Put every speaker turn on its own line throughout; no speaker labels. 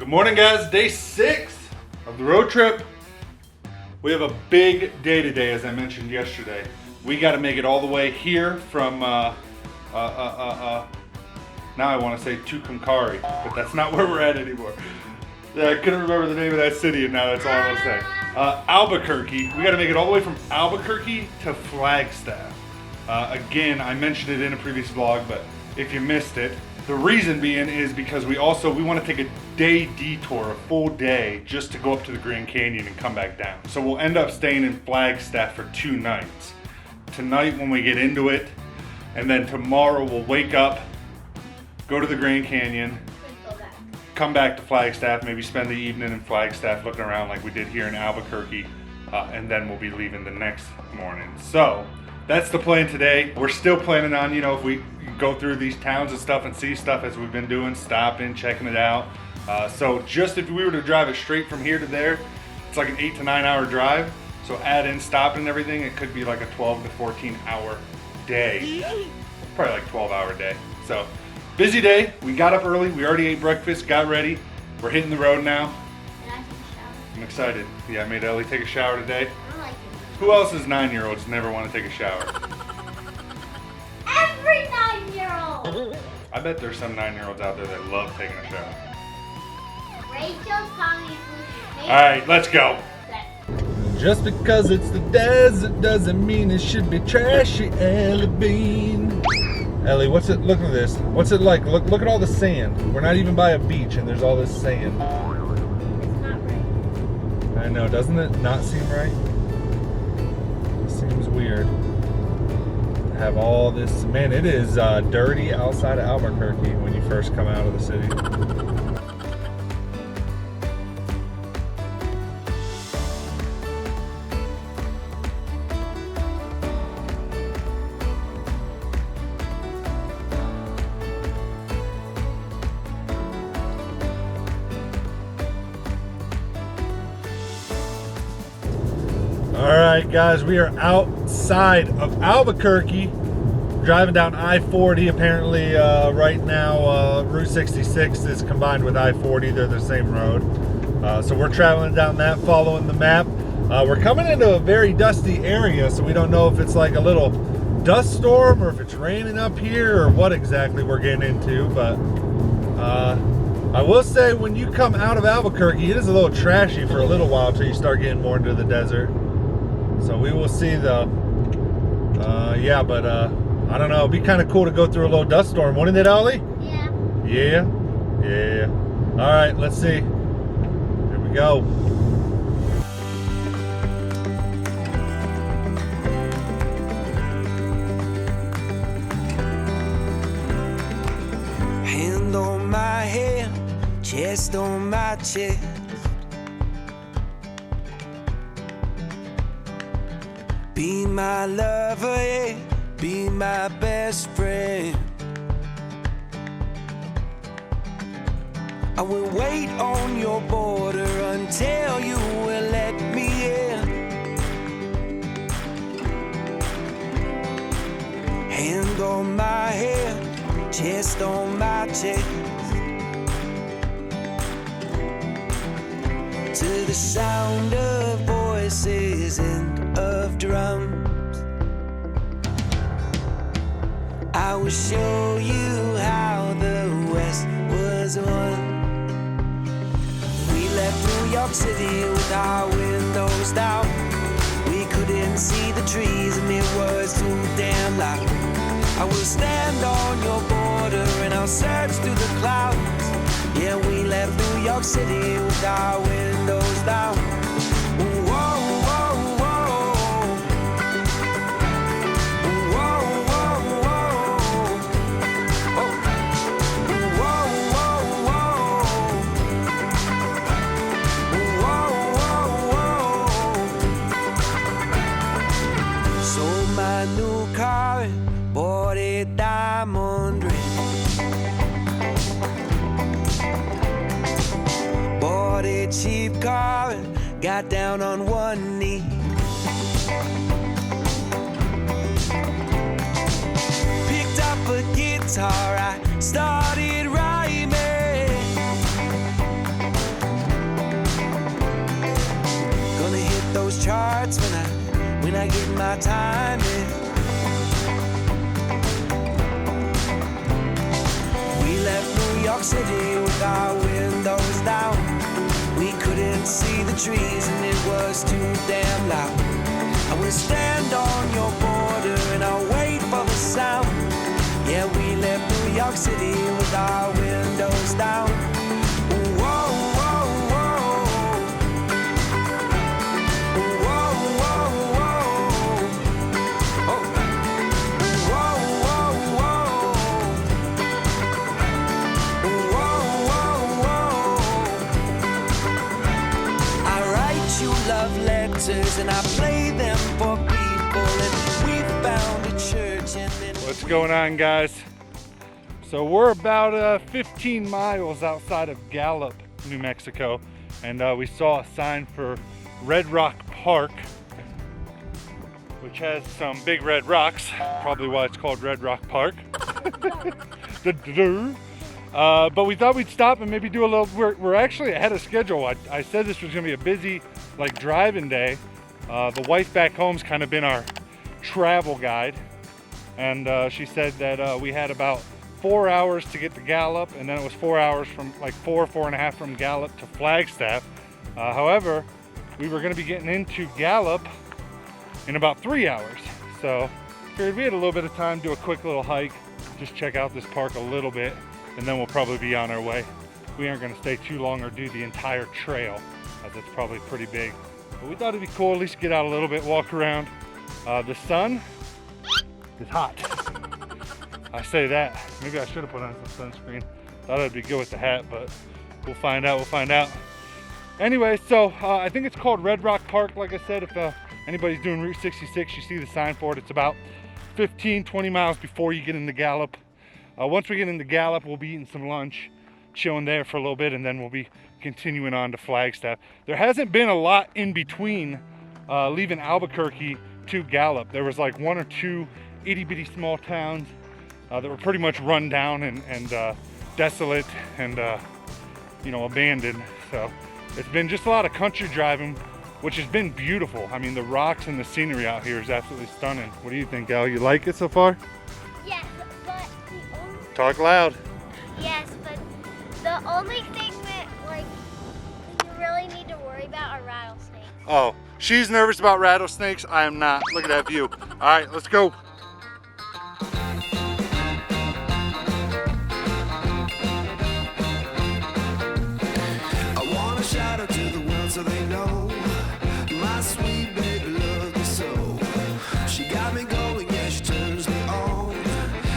Good morning, guys. Day 6 of the road trip. We have a big day today, as I mentioned yesterday. We got to make it all the way here from now I want to say Tucumcari, but that's not where we're at anymore. I couldn't remember the name of that city, and now that's all I want to say. Albuquerque. We got to make it all the way from Albuquerque to Flagstaff. Again, I mentioned it in a previous vlog, but if you missed it, the reason being is because we want to take a day detour, a full day, just to go up to the Grand Canyon and come back down. So we'll end up staying in Flagstaff for 2 nights. Tonight when we get into it, and then tomorrow we'll wake up, go to the Grand Canyon, come back to Flagstaff, maybe spend the evening in Flagstaff looking around like we did here in Albuquerque, and then we'll be leaving the next morning. So that's the plan today. We're still planning on, if we go through these towns and stuff and see stuff as we've been doing, stopping, checking it out. So just if we were to drive it straight from here to there, it's like an 8 to 9 hour drive. So add in stopping and everything, it could be like a 12 to 14 hour day. Probably like 12-hour day. So busy day. We got up early. We already ate breakfast, got ready. We're hitting the road now.
And I took a shower.
I'm excited. Yeah, I made Ellie take a shower today.
I don't like it.
Who else's 9-year-olds never want to take a shower?
Every 9-year-old.
I bet there's some 9-year-olds out there that love taking a shower.
Rachel's Tommy.
All right, let's go. Just because it's the desert doesn't mean it should be trashy, Ellie Bean. Ellie, what's it? Look at this. What's it like? Look at all the sand. We're not even by a beach, and there's all this sand.
It's not right.
I know, doesn't it not seem right? It seems weird. To have all this, man. It is dirty outside of Albuquerque when you first come out of the city. Alright guys, we are outside of Albuquerque, driving down I-40. Apparently right now Route 66 is combined with I-40, they're the same road. So we're traveling down that, following the map. We're coming into a very dusty area, so we don't know if it's like a little dust storm or if it's raining up here or what exactly we're getting into, but I will say when you come out of Albuquerque, it is a little trashy for a little while until you start getting more into the desert. So we will see though. Yeah, but I don't know. It'd be kind of cool to go through a little dust storm, wouldn't it, Ollie?
Yeah.
Yeah? Yeah. All right, let's see. Here we go.
Hand on my head, chest on my chest. Be my lover, yeah, be my best friend. I will wait on your border until you will let me in. Hand on my head, chest on my chest. To the sound of voices and of drums, I will show you how the West was won. We left New York City with our windows down. We couldn't see the trees and it was too damn loud. I will stand on your border and I'll search through the clouds. Yeah, we left New York City with our windows down. Sold my new car and bought a diamond ring. Bought a cheap car and got down on one knee. Picked up a guitar, I started rhyming. my timing. We left New York City with our windows down. We couldn't see the trees and it was too damn loud. I will stand on your border and I'll wait for the sound. Yeah, we left New York City with our windows down. Whoa, whoa, whoa. Whoa, whoa, whoa. Oh. Whoa, whoa, whoa. Whoa, whoa, whoa. I write you love letters and I play them for people, and we found a church and then
What's going on, guys? So we're about 15 miles outside of Gallop, New Mexico, and we saw a sign for Red Rock Park, which has some big red rocks, probably why it's called Red Rock Park. But we thought we'd stop and maybe do a little, we're actually ahead of schedule. I said this was gonna be a busy like driving day. The wife back home's kind of been our travel guide, and she said that we had about 4 hours to get to Gallop, and then it was 4 hours from like four and a half from Gallop to Flagstaff. However, we were gonna be getting into Gallop in about 3 hours. So figured we had a little bit of time, do a quick little hike, just check out this park a little bit, and then we'll probably be on our way. We aren't gonna stay too long or do the entire trail, as it's probably pretty big. But we thought it'd be cool, at least get out a little bit, walk around. The sun is hot. I say that. Maybe I should have put on some sunscreen. Thought it'd be good with the hat, but we'll find out, Anyway, so I think it's called Red Rock Park. Like I said, if anybody's doing Route 66, you see the sign for it. It's about 15, 20 miles before you get into Gallop. Once we get into Gallop, we'll be eating some lunch, chilling there for a little bit, and then we'll be continuing on to Flagstaff. There hasn't been a lot in between leaving Albuquerque to Gallop. There was like one or two itty bitty small towns that were pretty much run down and desolate and you know, abandoned. So it's been just a lot of country driving, which has been beautiful. I mean, the rocks and the scenery out here is absolutely stunning. What do you think, Gal? You like it so far?
Yes, but the only,
Talk loud.
yes, but the only thing that like you really need to worry about are rattlesnakes.
Oh, she's nervous about rattlesnakes. I am not. Look at that view. All right, let's go.
I wanna shout out to the world so they know my sweet baby loves me so. She got me going, yeah, she turns me on.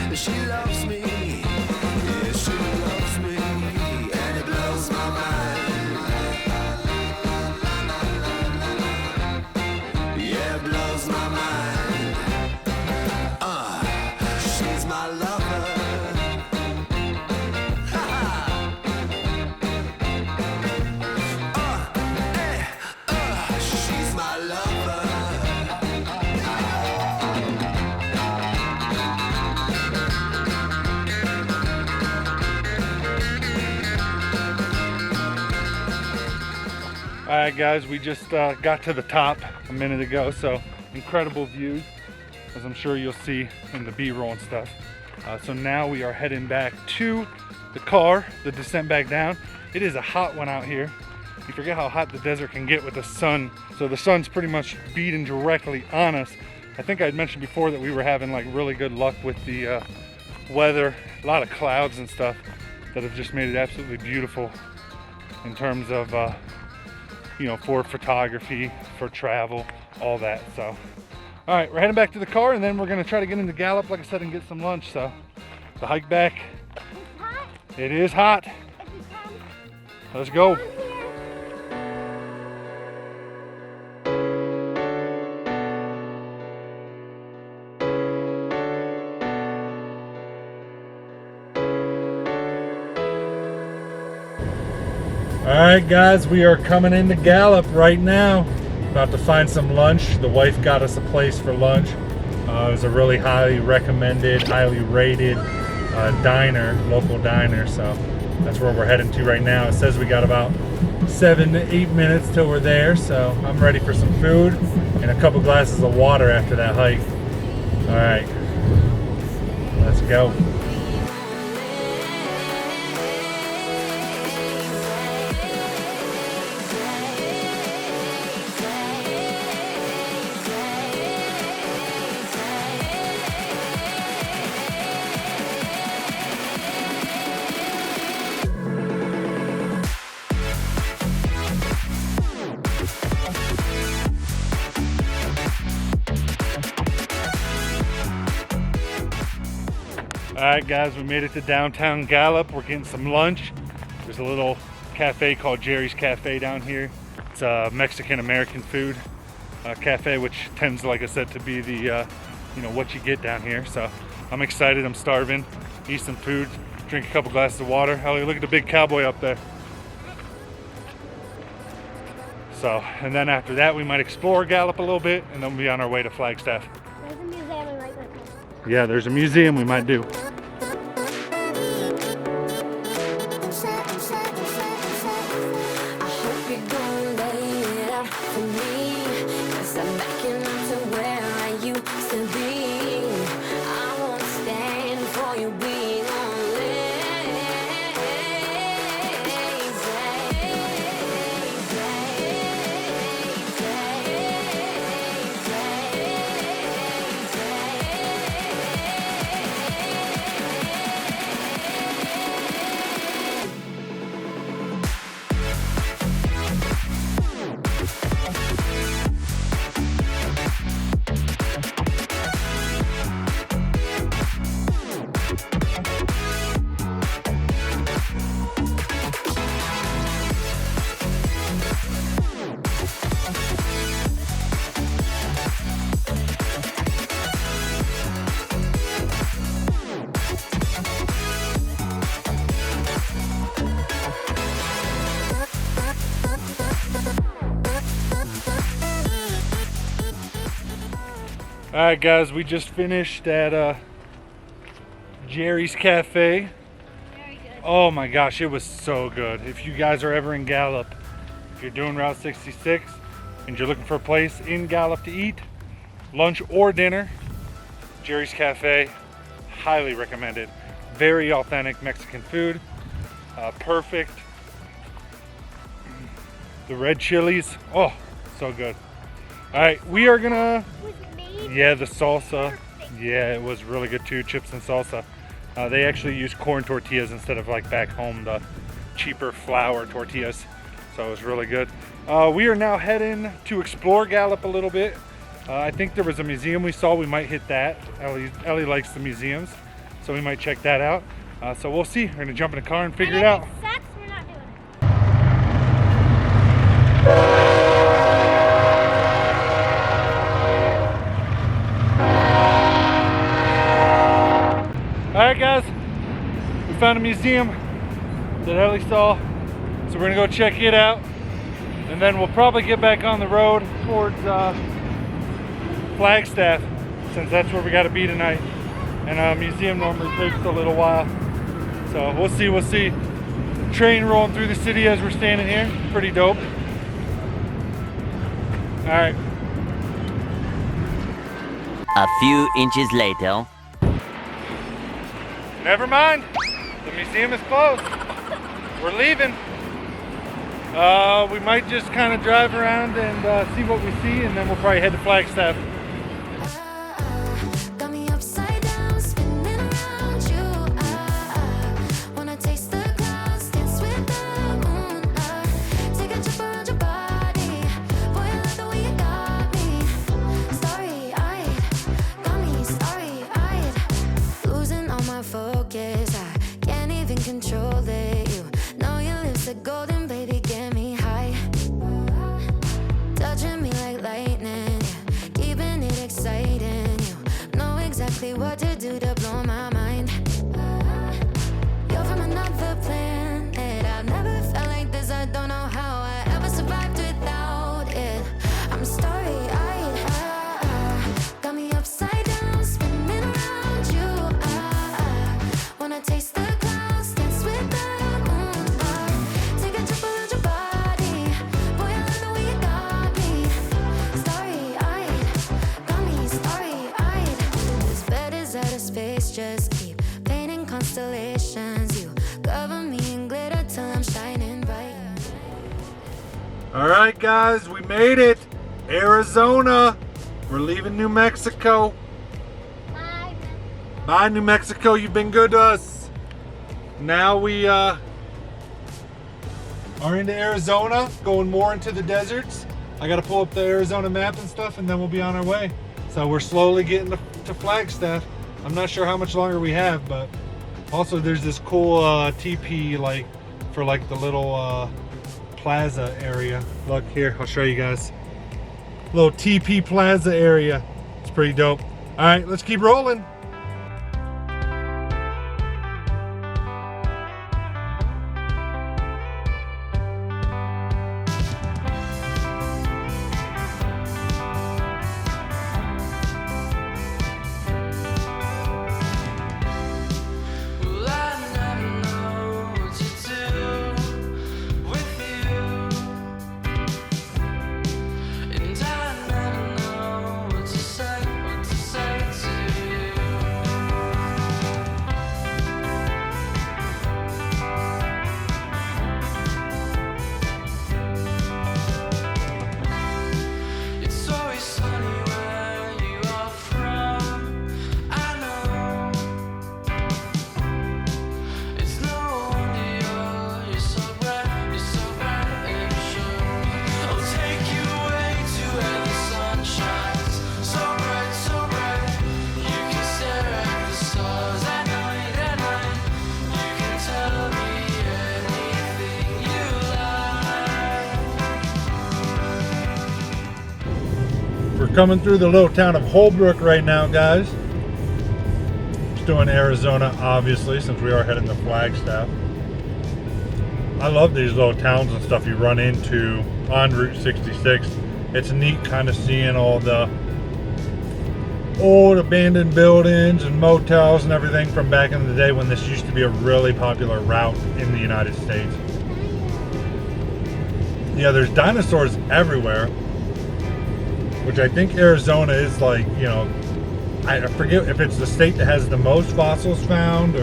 And she loves me, yeah, she loves me, and it blows my mind. Yeah, it blows my mind. She's my lover. She's my lover.
All right, guys, we just got to the top a minute ago, so incredible views, as I'm sure you'll see in the B-roll and stuff. So now we are heading back to the car, the descent back down. It is a hot one out here. You forget how hot the desert can get with the sun. So the sun's pretty much beating directly on us. I think I'd mentioned before that we were having like really good luck with the weather, a lot of clouds and stuff that have just made it absolutely beautiful in terms of you know, for photography, for travel, all that. So all right, we're heading back to the car, and then we're gonna try to get into Gallop, like I said, and get some lunch. So the hike back,
It's hot.
it is hot.
If you come
Let's go.
down here,
All right, guys, we are coming into Gallop right now. About to find some lunch. The wife got us a place for lunch. It was a really highly recommended, highly rated diner, local diner. So that's where we're heading to right now. It says we got about 7 to 8 minutes till we're there, so I'm ready for some food and a couple glasses of water after that hike. All right, let's go. Alright guys, we made it to downtown Gallop. We're getting some lunch. There's a little cafe called Jerry's Cafe down here. It's a Mexican-American food cafe, which tends, like I said, to be the, what you get down here. So I'm excited, I'm starving. Eat some food, drink a couple glasses of water. Ellie, look at the big cowboy up there. So, and then after that, we might explore Gallop a little bit, and then we'll be on our way to Flagstaff.
There's a museum we might go to.
Yeah, there's a museum we might do. Alright guys, we just finished at Jerry's Cafe.
Very good.
Oh my gosh, it was so good. If you guys are ever in Gallop, if you're doing Route 66 and you're looking for a place in Gallop to eat, lunch or dinner, Jerry's Cafe, highly recommended. Very authentic Mexican food, perfect. The red chilies, oh, so good. Alright, we are gonna... Yeah, the salsa. Yeah, it was really good too, chips and salsa. They actually use corn tortillas instead of like back home, the cheaper flour tortillas. So it was really good. We are now heading to explore Gallop a little bit. I think there was a museum we saw. We might hit that. Ellie likes the museums, so we might check that out. So we'll see. We're gonna jump in the car and figure it out.
If it sucks, we're not doing it.
Alright guys, we found a museum that Ellie saw, so we're gonna go check it out, and then we'll probably get back on the road towards Flagstaff, since that's where we gotta be tonight, and a museum normally takes a little while, so we'll see. Train rolling through the city as we're standing here, pretty dope. Alright.
A few inches later.
Never mind, the museum is closed. We're leaving. We might just kind of drive around and see what we see, and then we'll probably head to Flagstaff.
Golden baby, get me high, touching me like lightning, keeping it exciting. You know exactly what to do to blow my mind. You're from another planet. I've never felt like this. I don't know how I ever survived without it. I'm starry-eyed, got me upside down, spinning around you. Wanna taste the clouds, dance with the moon. Take a trip around your body.
All right, guys, we made it. Arizona. We're leaving New Mexico.
Bye.
Bye, New Mexico. You've been good to us. Now we are into Arizona, going more into the deserts. I got to pull up the Arizona map and stuff, and then we'll be on our way. So we're slowly getting to Flagstaff. I'm not sure how much longer we have, but also there's this cool teepee for the little plaza area. Look here, I'll show you guys. Little teepee plaza area. It's pretty dope. All right, let's keep rolling.
Well, I never know what to do with you, and I never know what to say to you. It's always sunny where you are from, I know. It's no wonder you're so bright and sure. I'll take you away to where the sun shines, so bright. You can stare at the stars at night. You can tell me anything you like.
We're coming through the little town of Holbrook right now, guys. Still in Arizona, obviously, since we are heading to Flagstaff. I love these little towns and stuff you run into on Route 66. It's neat kind of seeing all the old abandoned buildings and motels and everything from back in the day when this used to be a really popular route in the United States. Yeah, there's dinosaurs everywhere, which I think Arizona is I forget if it's the state that has the most fossils found,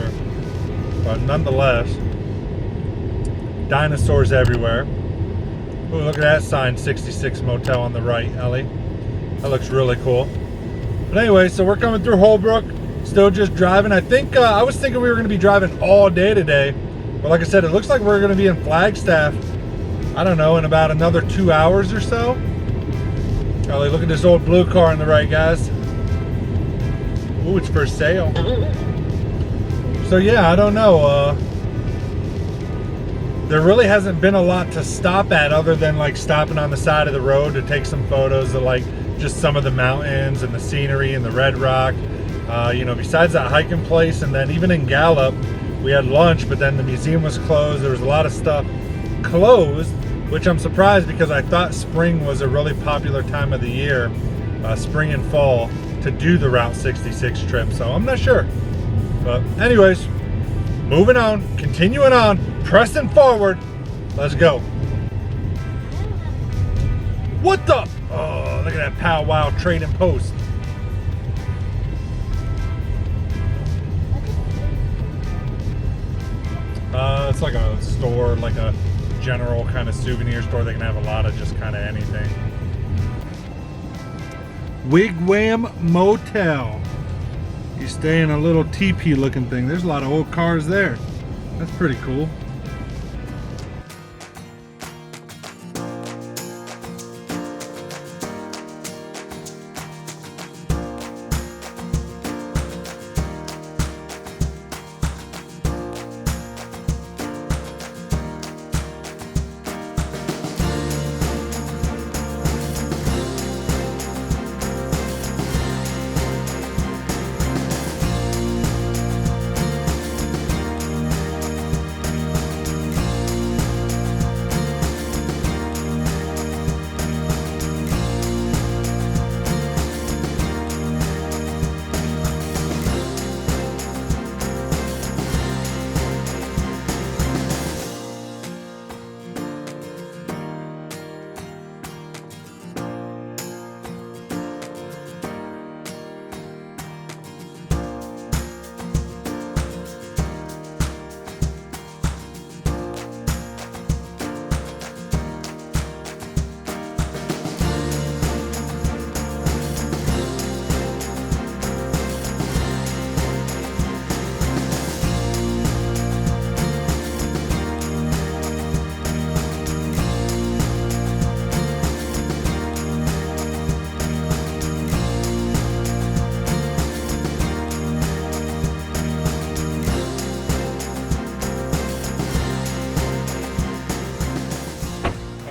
but nonetheless, dinosaurs everywhere. Ooh, look at that sign, 66 Motel on the right, Ellie. That looks really cool. But anyway, so we're coming through Holbrook, still just driving. I think, I was thinking we were gonna be driving all day today, but like I said, it looks like we're gonna be in Flagstaff, I don't know, in about another 2 hours or so. Ellie, look at this old blue car on the right, guys. Ooh, it's for sale. So yeah, I don't know. There really hasn't been a lot to stop at other than stopping on the side of the road to take some photos of just some of the mountains and the scenery and the red rock. Besides that hiking place, and then even in Gallop, we had lunch, but then the museum was closed. There was a lot of stuff closed, which I'm surprised because I thought spring was a really popular time of the year, spring and fall, to do the Route 66 trip. So I'm not sure. But anyways, moving on, continuing on, pressing forward. Let's go. What the? Oh, look at that powwow trading post. It's like a store, like a general kind of souvenir store. They can have a lot of just kind of anything. Wigwam Motel. You stay in a little teepee looking thing. There's a lot of old cars there. That's pretty cool.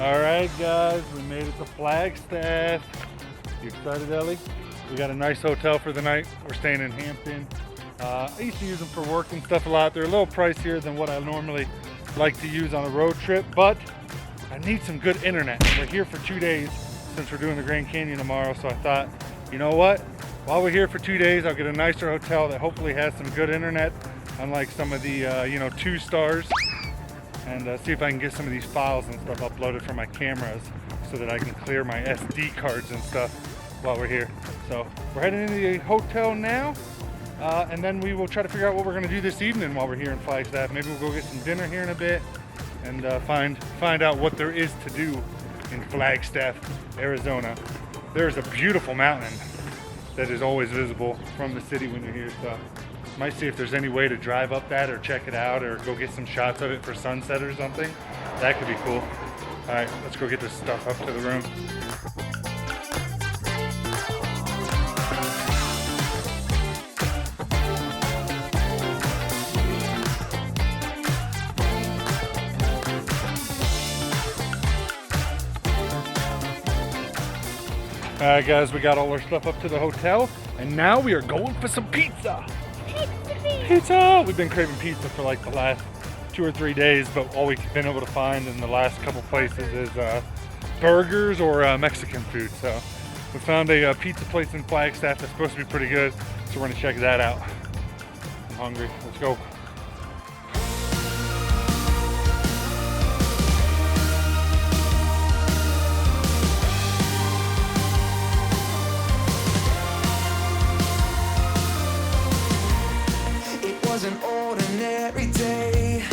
All right, guys, we made it to Flagstaff. You excited, Ellie? We got a nice hotel for the night. We're staying in Hampton. I used to use them for work and stuff a lot. They're a little pricier than what I normally like to use on a road trip, but I need some good internet. We're here for 2 days since we're doing the Grand Canyon tomorrow, so I thought, you know what? While we're here for 2 days, I'll get a nicer hotel that hopefully has some good internet, unlike some of the 2 stars, and see if I can get some of these files and stuff uploaded from my cameras so that I can clear my SD cards and stuff while we're here. So we're heading into the hotel now, and then we will try to figure out what we're gonna do this evening while we're here in Flagstaff. Maybe we'll go get some dinner here in a bit and find out what there is to do in Flagstaff, Arizona. There's a beautiful mountain that is always visible from the city when you're here, so might see if there's any way to drive up that or check it out or go get some shots of it for sunset or something. That could be cool. All right, let's go get this stuff up to the room. All right, guys, we got all our stuff up to the hotel, and now we are going for some pizza. Pizza! We've been craving pizza for like the last 2 or 3 days, but all we've been able to find in the last couple places is burgers or Mexican food. So we found a pizza place in Flagstaff that's supposed to be pretty good, so we're gonna check that out. I'm hungry. Let's go.
An ordinary day.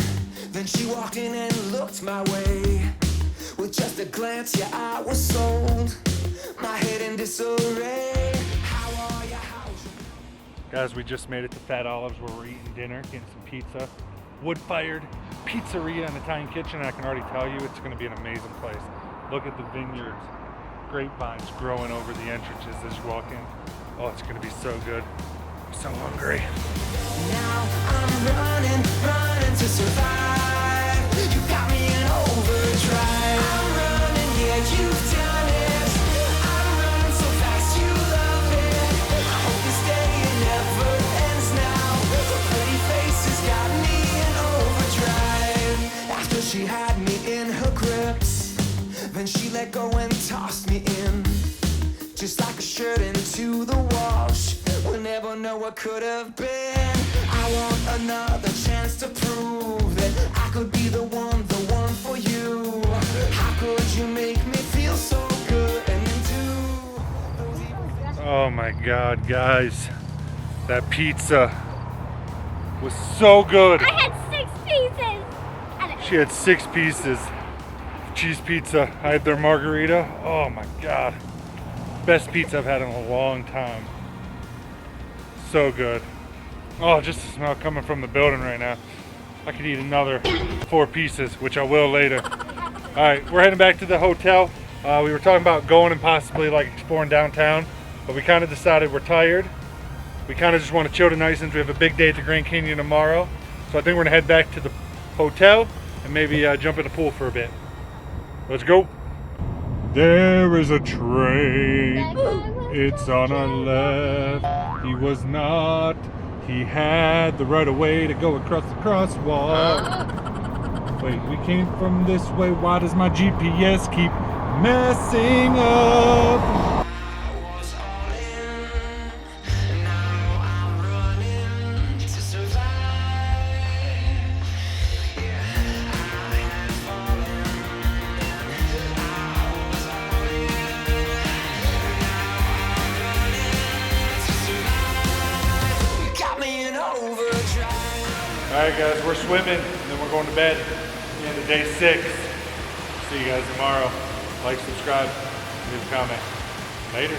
Then she walked in and looked my way. With just a glance, yeah, I was sold. My head in disarray. How are you?
Guys, we just made it to Fat Olive's where we're eating dinner, getting some pizza. Wood-fired pizzeria and Italian kitchen. I can already tell you it's going to be an amazing place. Look at the vineyards, grapevines growing over the entrances as you walk in. Oh, it's going to be so good. I'm so hungry.
Now I'm running to survive. You got me in overdrive. I'm running, yeah, you've done it. I'm running so fast, you love it. I hope this day it never ends now. The pretty face has got me in overdrive. After she had me in her grips, then she let go and tossed me in. Just like a shirt into the wash. We'll never know what could have been. I want another chance to prove that I could be the one for you. How could you make me feel so good and do?
Oh my God, guys. That pizza was so good.
I had 6 pieces.
She had 6 pieces. Cheese pizza. I had their margarita. Oh my God. Best pizza I've had in a long time. So good. Oh, just the smell coming from the building right now. I could eat another 4 pieces, which I will later. All right, we're heading back to the hotel. We were talking about going and possibly like exploring downtown, but we kind of decided we're tired. We kind of just want to chill tonight since we have a big day at the Grand Canyon tomorrow. So I think we're gonna head back to the hotel and maybe jump in the pool for a bit. Let's go. There is a train. It's on our left. He was not. He had the right of way to go across the crosswalk. Wait, we came from this way. Why does my GPS keep messing up? Alright guys, we're swimming and then we're going to bed. The end of day 6. See you guys tomorrow. Like, subscribe, leave a comment. Later.